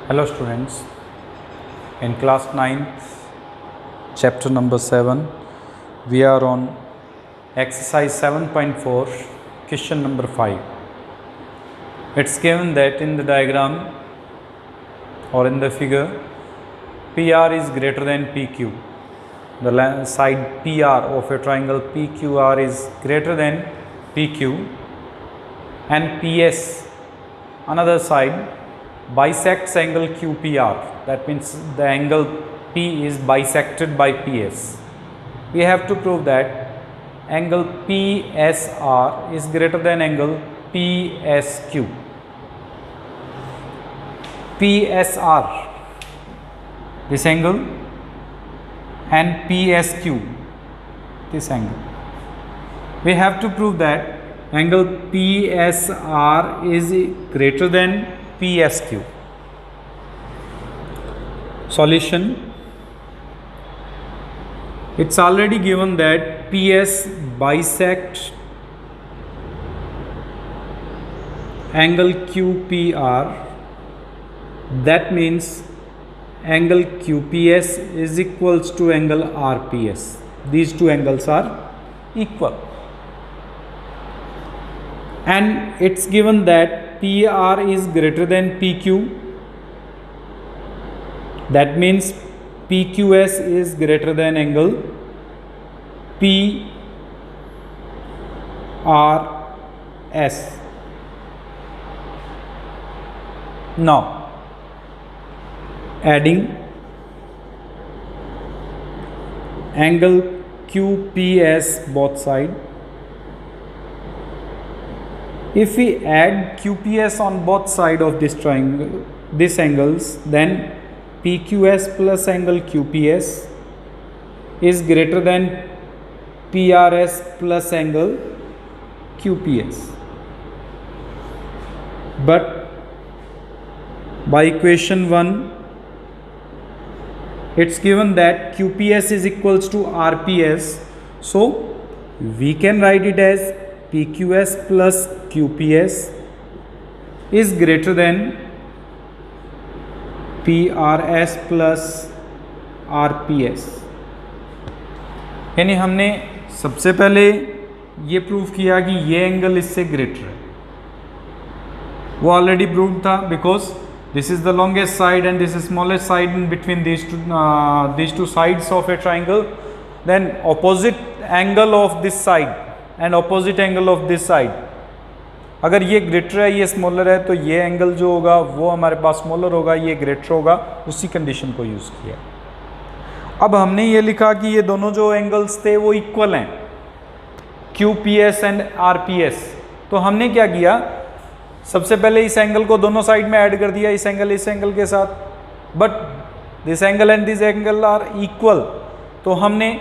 Hello students, in class 9th, chapter number 7, we are on exercise 7.4, question number 5. It's given that in the diagram or in the figure, PR is greater than PQ. The side PR of a triangle PQR is greater than PQ, and PS, another side, bisects angle QPR. That means the angle P is bisected by PS. We have to prove that angle PSR is greater than angle PSQ. PSR, this angle, and PSQ, this angle. We have to prove that angle PSR is greater than PSQ. Solution: it's already given that PS bisects angle QPR. That means angle QPS is equals to angle RPS. These two angles are equal. And it's given that PR is greater than PQ. That means PQS is greater than angle PRS. Now, adding angle QPS both sides. If we add QPS on both sides of this triangle, these angles, then PQS plus angle QPS is greater than PRS plus angle QPS. But by equation 1, it's given that QPS is equals to RPS. So we can write it as PQS plus QPS is greater than PRS plus RPS. यानी हमने सबसे पहले ये prove किया कि ये angle इससे greater है. वो ऑलरेडी प्रूव था because this is the longest side and this is smallest side in between these two sides of a triangle. Then opposite angle of this side and opposite angle of this side, अगर ये greater है ये smaller है तो ये angle जो होगा वो हमारे पास स्मॉलर होगा, ये ग्रेटर होगा. उसी कंडीशन को यूज़ किया. अब हमने ये लिखा कि ये दोनों जो एंगल्स थे वो इक्वल हैं, QPS एंड RPS. तो हमने क्या किया, सबसे पहले इस एंगल को दोनों साइड में ऐड कर दिया, इस एंगल के साथ. But this angle and this angle are equal, तो हमने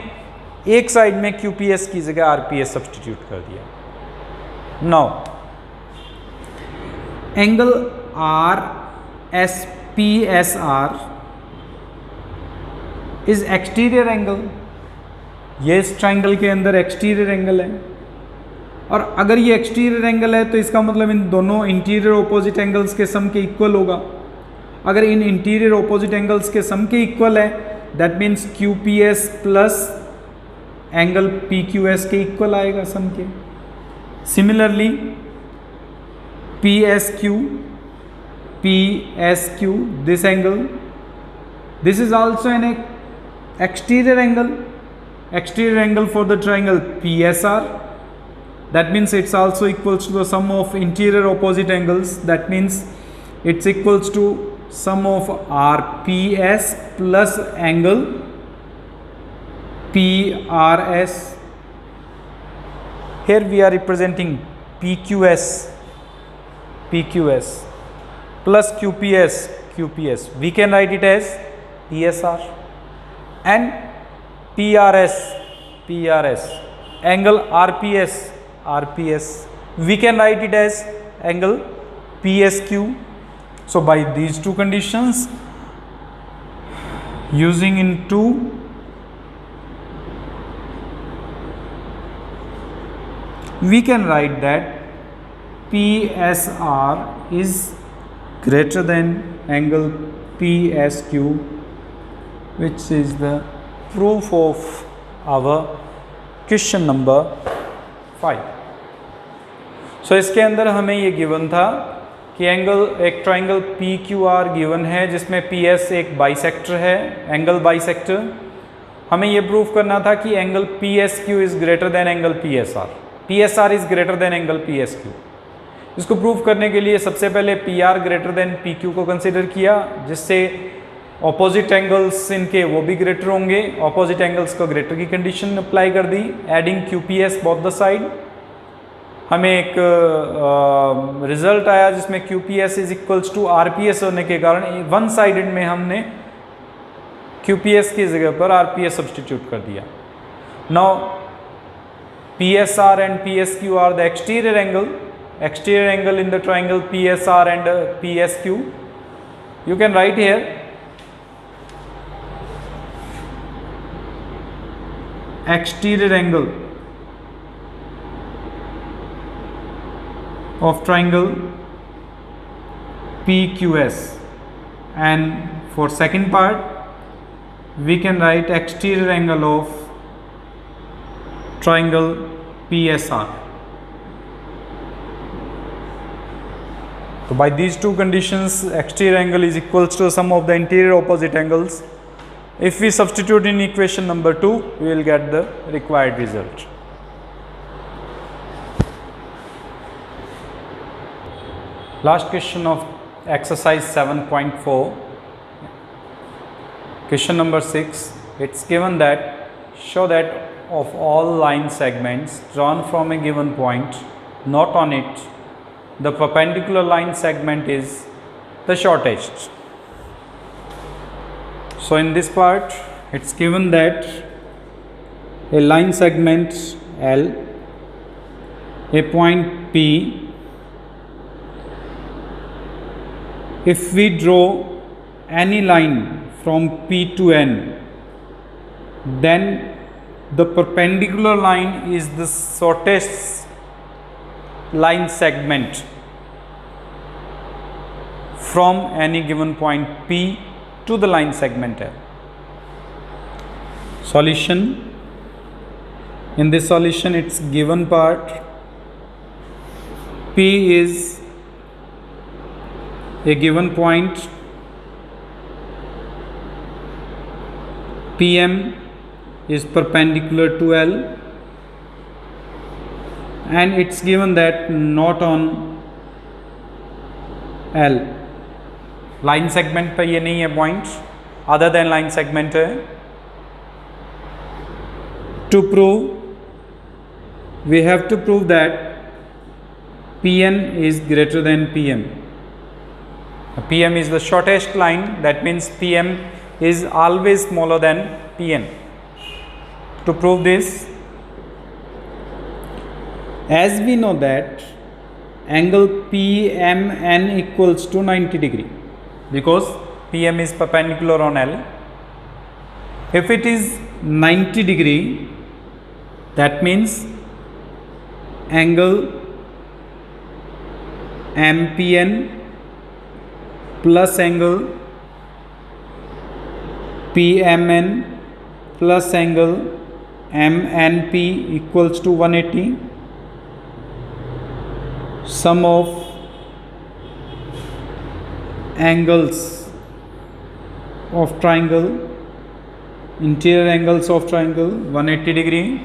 एक साइड में QPS की जगह RPS सब्सटीट्यूट कर दिया. Now angle RSPSR is exterior angle. ये इस ट्राइंगल के अंदर एक्सटीरियर एंगल है, और अगर ये एक्सटीरियर एंगल है तो इसका मतलब इन दोनों इंटीरियर ऑपोजिट एंगल्स के सम के इक्वल होगा. अगर इन इंटीरियर ऑपोजिट एंगल्स के सम के इक्वल है, that means QPS plus angle PQS के इक्वल आएगा सम के. Similarly PSQ, this angle, this is also an exterior angle for the triangle PSR. That means it's also equals to the sum of interior opposite angles. That means it's equals to sum of RPS plus angle PRS. Here we are representing PQS plus QPS. We can write it as PSR, and PRS angle RPS. We can write it as angle PSQ. So by these two conditions, using in 2, we can write that PSR is greater than angle PSQ, which is the proof of our question number 5. सो इसके अंदर हमें ये given था कि एक triangle PQR given है जिसमें PS एक बाइसेक्टर है, एंगल बाइसेक्टर. हमें ये प्रूफ करना था कि angle PSQ is greater than angle PSR. PSR is greater than angle PSQ. इसको प्रूफ करने के लिए सबसे पहले PR ग्रेटर देन PQ को कंसिडर किया, जिससे ऑपोजिट एंगल्स इनके वो भी ग्रेटर होंगे. ऑपोजिट एंगल्स को ग्रेटर की कंडीशन अप्लाई कर दी. Adding QPS both the side, हमें एक रिजल्ट आया जिसमें QPS is equals to RPS होने के कारण वन साइडेड में हमने QPS की जगह पर RPS सब्सटीट्यूट कर दिया. Now PSR and PSQ are the exterior angle in the triangle PSR and PSQ. You can write here exterior angle of triangle PQS, and for second part we can write exterior angle of triangle PSR. So by these two conditions, exterior angle is equals to the sum of the interior opposite angles. If we substitute in equation number 2, we will get the required result. Last question of exercise 7.4. Question number 6. It's given that show that of all line segments drawn from a given point, not on it, the perpendicular line segment is the shortest. So in this part, it's given that a line segment L, a point P, if we draw any line from P to N, then the perpendicular line is the shortest line segment from any given point P to the line segment L. Solution. In this solution, its given part P is a given point, PM is perpendicular to L, and it's given that not on L. Line segment पे ये नहीं है point, other than line segment है. To prove we have to prove that PN is greater than PM. PM is the shortest line, that means PM is always smaller than PN. To prove this, as we know that angle PMN equals to 90 degree, because PM is perpendicular on L. If it is 90 degree, that means angle MPN plus angle PMN plus angle MNP equals to 180. Sum of angles of triangle, interior angles of triangle 180 degree.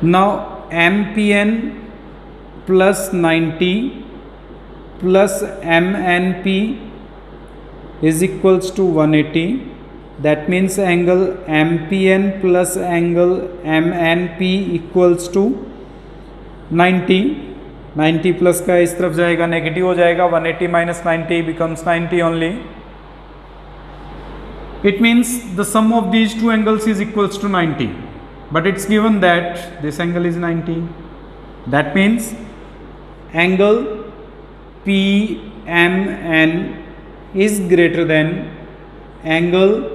Now MPN plus 90 plus MNP is equals to 180. That means angle MPN plus angle MNP equals to 90. 90 plus का इस तरफ जाएगा, negative हो जाएगा. 180 minus 90 becomes 90 only. It means the sum of these two angles is equals to 90. But it's given that this angle is 90. That means angle PMN is greater than angle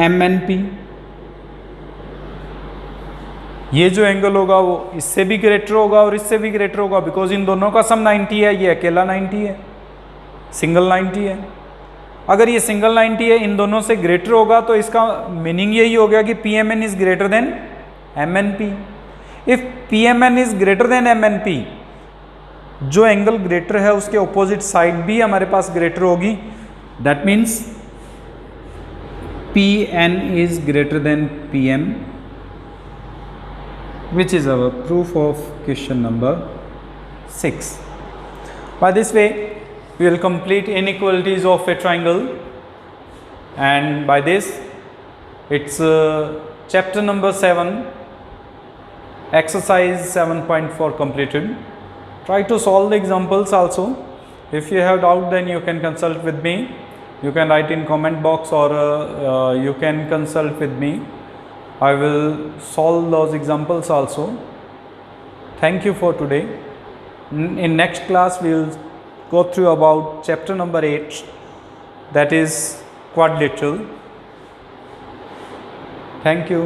MNP. ये जो angle होगा वो इससे भी greater होगा और इससे भी ग्रेटर होगा, बिकॉज इन दोनों का सम 90 है, ये अकेला 90 है, सिंगल 90 है। अगर ये सिंगल 90 है, इन दोनों से ग्रेटर होगा तो इसका मीनिंग यही हो गया कि P M N is greater than M N P. If P M N is greater than M N P, जो एंगल ग्रेटर है उसके ऑपोजिट साइड भी हमारे पास ग्रेटर होगी। That means P N is greater than P M, which is our proof of question number 6. By this way, we will complete inequalities of a triangle, and by this, it's chapter number 7, exercise 7.4 completed. Try to solve the examples also. If you have doubt, then you can consult with me. You can write in comment box, or you can consult with me. I will solve those examples also. Thank you for today. In next class we will go through about chapter number 8, that is quadrilateral. Thank you.